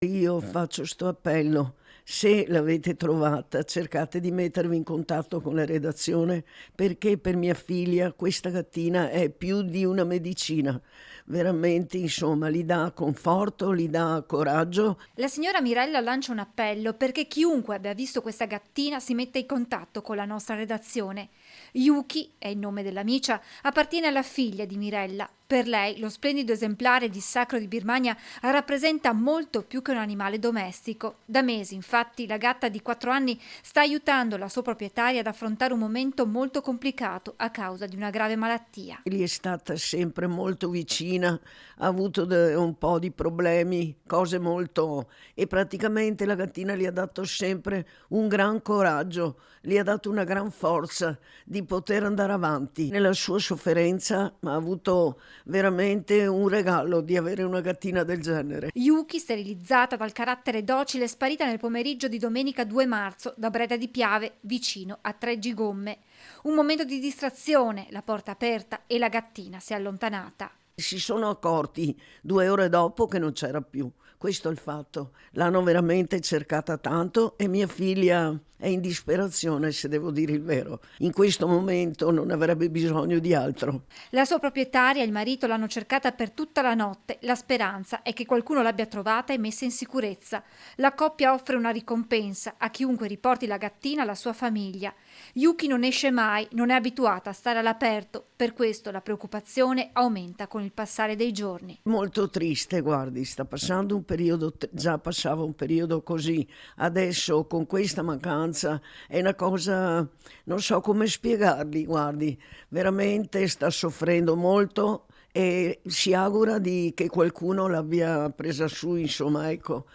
Io faccio sto appello: se l'avete trovata, cercate di mettervi in contatto con la redazione, perché per mia figlia questa gattina è più di una medicina. Veramente, insomma, gli dà conforto, gli dà coraggio. La signora Mirella lancia un appello perché chiunque abbia visto questa gattina si metta in contatto con la nostra redazione. Yuki, è il nome dell'amicia, appartiene alla figlia di Mirella. Per lei lo splendido esemplare di Sacro di Birmania rappresenta molto più che un animale domestico. Da mesi, infatti, la gatta di 4 anni sta aiutando la sua proprietaria ad affrontare un momento molto complicato a causa di una grave malattia. Gli è stata sempre molto vicina, ha avuto un po' di problemi, cose molto... e praticamente la gattina gli ha dato sempre un gran coraggio, gli ha dato una gran forza di poter andare avanti. Nella sua sofferenza ha avuto veramente un regalo di avere una gattina del genere. Yuki, sterilizzata dal carattere docile, è sparita nel pomeriggio di domenica 2 marzo da Breda di Piave, vicino a Treggi Gomme. Un momento di distrazione, la porta aperta e la gattina si è allontanata. Si sono accorti 2 ore dopo che non c'era più. Questo è il fatto. L'hanno veramente cercata tanto e mia figlia è in disperazione, se devo dire il vero. In questo momento non avrebbe bisogno di altro. La sua proprietaria e il marito l'hanno cercata per tutta la notte. La speranza è che qualcuno l'abbia trovata e messa in sicurezza. La coppia offre una ricompensa a chiunque riporti la gattina alla sua famiglia. Yuki non esce mai, non è abituata a stare all'aperto, per questo la preoccupazione aumenta con il passare dei giorni. Molto triste, guardi, sta passando un periodo, già passava un periodo così, adesso con questa mancanza è una cosa, non so come spiegarli, guardi, veramente sta soffrendo molto e si augura che qualcuno l'abbia presa su, insomma, ecco.